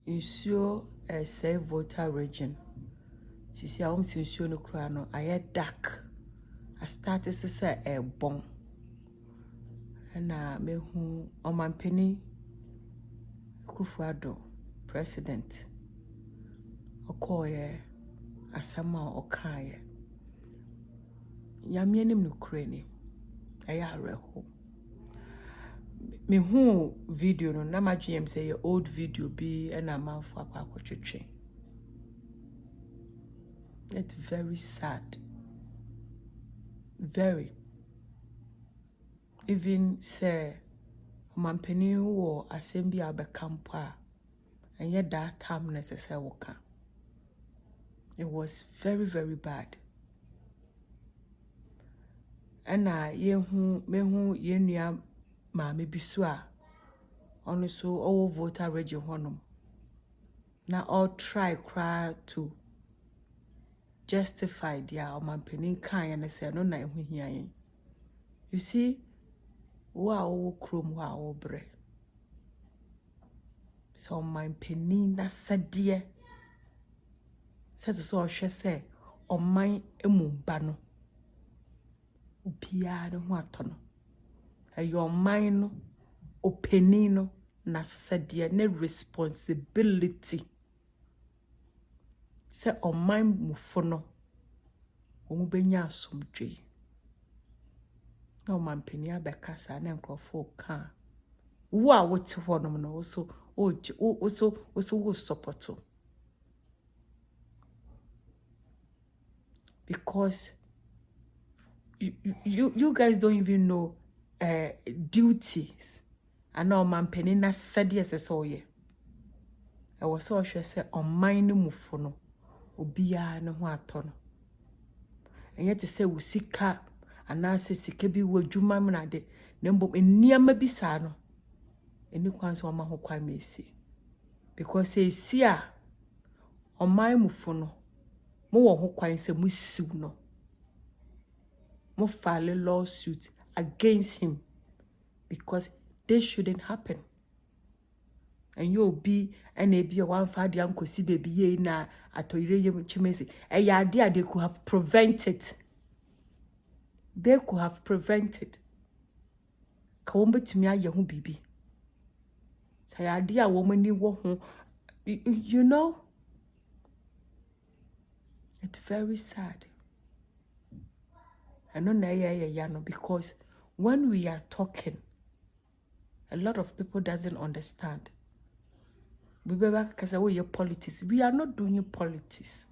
Insure say Volta region. Sisi a insure no kura no aye dark. I started to say a bon. And me who Omanpeni Kufuado president. Okoye asama okaye. Yamienim no kreni. Aya reho. Me who video no na ma GM say your old video be and a man for akwa. It's very sad. Very. Even say Omanpeni who assembly abekampa and yet that time necessary worker. It was very, very bad. And ye who me who ye nua maame bisua ono so all Volta region honum. Na all try to justify their Omanpeni kan and say no na ehu hia yen. You see, wa o krom wa o bre. So Omanpeni na sadie. Says so hwe say oman emumba no. Ubia no ho atono. Your mind no openino na sadie ne responsibility. Say oman mufono. Omu benya asomdwe. Na Omanpeni abekasa na nkrofo ka. Wo a wote honom no so wo support. Because you guys don't even know duties. And now Omanpeni na sadi so ye. I was so sure say on mine mufono obia no ho atono. And yet to say we sika and I say sika bi wadwuma mna de na mbom eniama bi sa no. Eni kwan so ma ho kwa mesi. Because say sia on mine mufono mo wo ho kwan se mu siw no. Mo file lawsuit against him because this shouldn't happen. And you'll be an AB one father uncle si baby ye na atoire ye chimesi. A idea they could have prevented. They could have prevented. Kawombe to me yahu bibi. Say idea woman you know. It's very sad. I know na because when we are talking, a lot of people doesn't understand. We politics. We are not doing politics.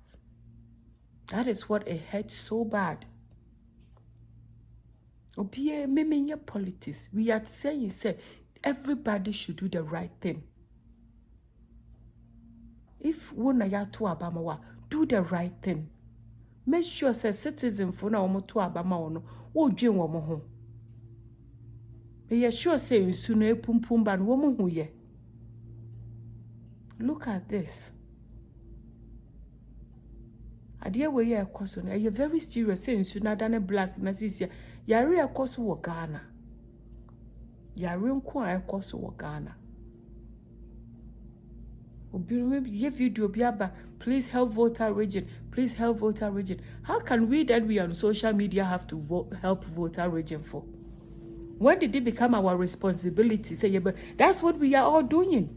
That is what it hurts so bad. Politics. We are saying everybody should do the right thing. If one ya to Abamawa, do the right thing. Make sure say citizen for na omo to Abama ono wo dwen wo mo ho. Me sure say nsu no epumpum ba no wo mo ho ye. Look at this. Adie we ye ekoso no you very serious say nsu na dane black na sisia yare ekoso wo Ghana. Yare nko a ekoso wo Ghana. Ye video biaba, please help Volta region. Please help Volta region. How can we that we on social media have to help Volta region for? When did it become our responsibility? Say, yeah, but that's what we are all doing.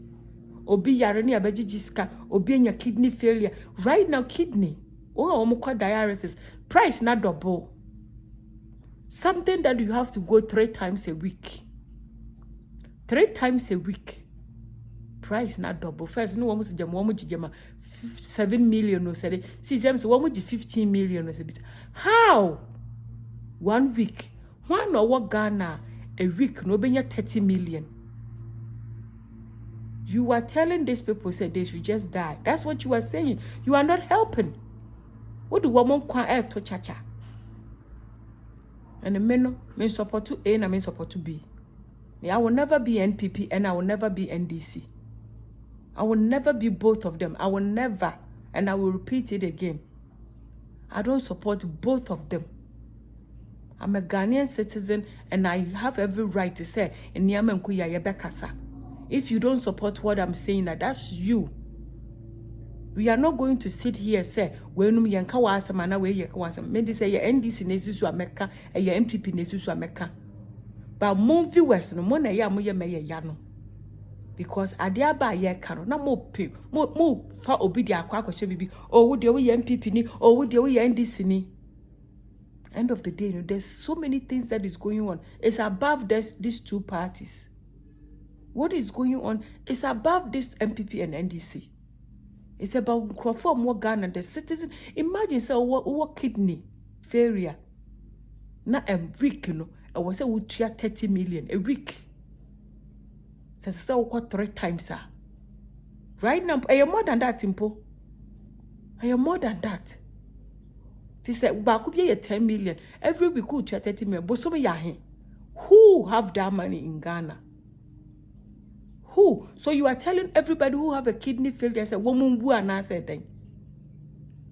Obi yarani abejijiska, obi enya kidney failure. Right now, kidney. Oh, omukwa dialysis. Price not double. Something that you have to go 3 times a week. 3 times a week. Price not double. First, no almost jama 7 million no say. See, them so 15 million no say. How? 1 week. One or what Ghana a week no be 30 million. You are telling these people say they should just die. That's what you are saying. You are not helping. What do woman kwa to chacha? And the men support to A and I support to B. I will never be NPP and I will never be NDC. I will never be both of them. I will never. And I will repeat it again. I don't support both of them. I'm a Ghanaian citizen and I have every right to say, if you don't support what I'm saying, that's you. We are not going to sit here say wenum yenka wasama na we yeka wasama. Me say ye NDC nesusu ameka, ye MPP nesusu ameka. But mon viewers no mo na ya mo ye me ye ya no. Because ade aba ye ka no na mo pe mo fa obi dia akwa akwa bibi. Oh wo de wo ye MPP ni, oh wo de wo ye NDC ni. End of the day, there's so many things that is going on. It's above these two parties. What is going on is above this MPP and NDC. It's about Crawford more Ghana, the citizen. Imagine say what kidney failure. Na a week, I was say we 30 million a week. So what 3 times, sir. Right now, I am more than that, Timpo. I am more than that. They said, but could be 10 million. Every week could 30 million. But some who have that money in Ghana? Who? So you are telling everybody who have a kidney failure, say, woman, who are not saying.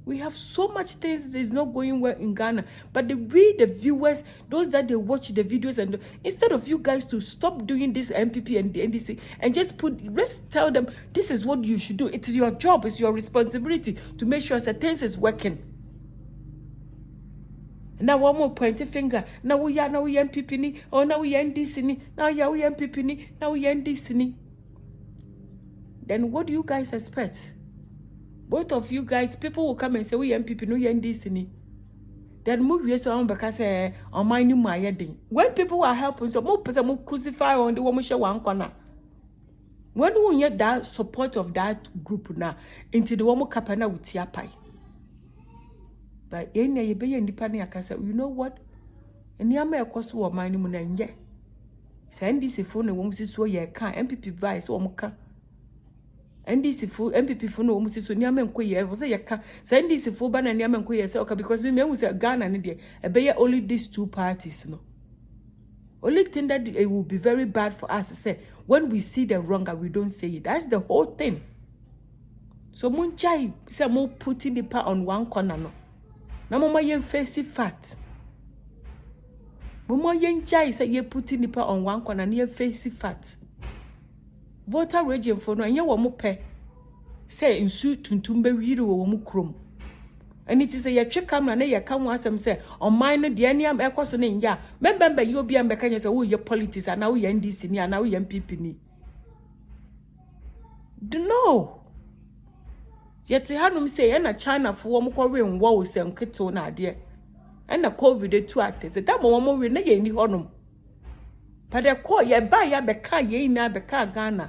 We have so much things that is not going well in Ghana. But the viewers, those that they watch the videos, and instead of you guys to stop doing this MPP and the NDC and just tell them this is what you should do. It is your job, it's your responsibility to make sure that things is working. Now one more pointy finger. Now we MPP ni. Oh, now we NDC ni. Now we MPP ni. Now we NDC ni. Then what do you guys expect? Both of you guys, people will come and say we MPP no NDC ni. Then move yes on because on my new my heading. When people are helping, so more person more crucify on the woman show one corner. When we get that support of that group now into the woman kapana with tiapai. But any be independent, I say, you know what? And ya may cost war money mun ye. Send this phone and won't see so ye can MPP vice or muka. And this fool MPP phone won't see so near men quay was a yaka. Send this full ban and yaman quay okay because we may was a Ghana and India. A bay only these two parties, no. Only thing that it will be very bad for us to say when we see the wrong and we don't say it. That's the whole thing. So munchai say more putting the part on one corner, no. Na mama yen face fat. Mama yen chai say ye putting the part on one corner and ye face fat. Volta region for no and ye wo mo pe. Say in suit tuntumbe wiri wo mo krom. And it is a ye camera na ye kan wasem say on mine no de aniam ekoso ne nya. Membembe ye obi am beka say wo ye politics and now ye NDC ni and now ye MPP ni. No. Yet hanum say na China for mo ko we nwo wo se nketo na ade. And na COVID too at say that mo we na ye ni honum. But the call ye ba ya beka ye na beka Ghana.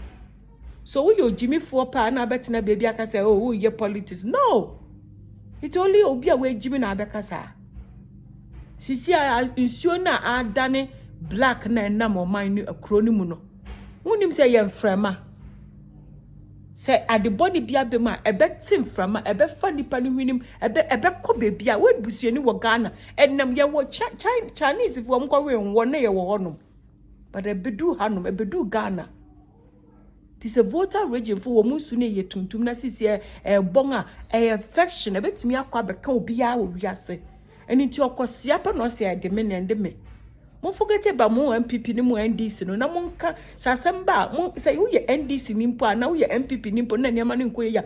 So we yo Jimmy for pa na betina baby aka say oh ye politics. No. It's only obi a we Jimmy na beka sa. Sisi a nsuo na adane black na na mo man ni akroni mu no. Wonim say ye mframa. Say at the body bia be ma ebe tim frama ebe fa nipa ni hwinim ebe ko baby a we busuani wo Ghana enam ye wo Chinese if wo mko we nwo na ye wo honom. But ebedu hanom ebedu Ghana. This a Volta region for wo musu ne ye tuntum na sisi bonga affection ebetimi akwa beka obi a wo wiase. Eni ti okosia pa no se de me ne me. Mo forget about mo MPP ni mo NDC no na mo nka sasemba mo say you ye NDC ni mpo na you ye MPP ni mpo na niam na nko ya.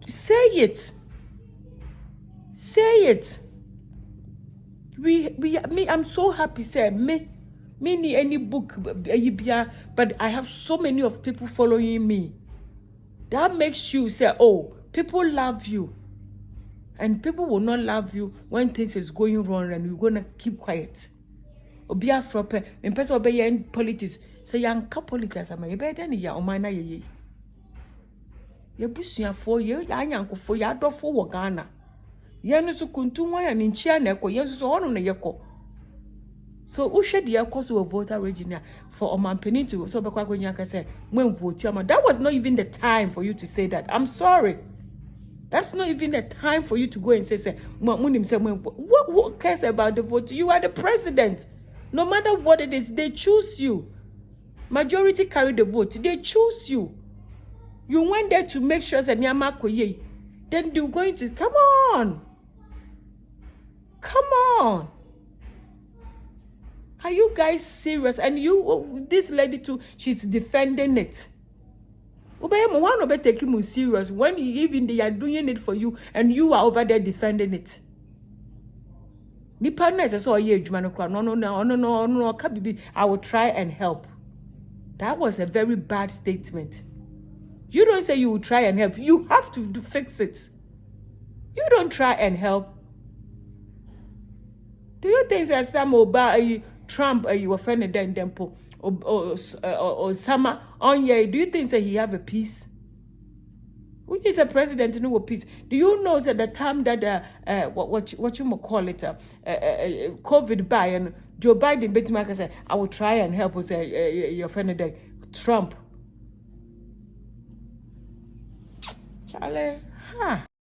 Say it. Say it. I'm so happy say me need any book but I have so many of people following me. That makes you say, oh, people love you. And people will not love you when things is going wrong and you're gonna keep quiet. Obia frope, in person obey in politics. Say young politics am I better than ya or mine ye. Ye busia for ye, yanko for ya do for Ghana. Yanusu kuntumwa and in China, yes, on the yako. So who should the course of Volta region for Oman to so Bakwaku say when vote that was not even the time for you to say that. I'm sorry. That's not even the time for you to go and say who cares about the vote? You are the president. No matter what it is, they choose you. Majority carry the vote. They choose you. You went there to make sure that Nyamakoye. Then you're going to come on. Come on. Are you guys serious? And you, this lady too, she's defending it. One of take him serious when even they are doing it for you and you are over there defending it. Nipa na says, "Oh yeah, no, I will try and help." That was a very bad statement. You don't say you will try and help. You have to fix it. You don't try and help. Do you think that some Trump you offended them or Sama on ye? Do you think that he have a peace? Which is a president no peace? Do you know that the time that what you call it COVID by and Joe Biden betting say I will try and help us you offended Trump. Charlie, huh?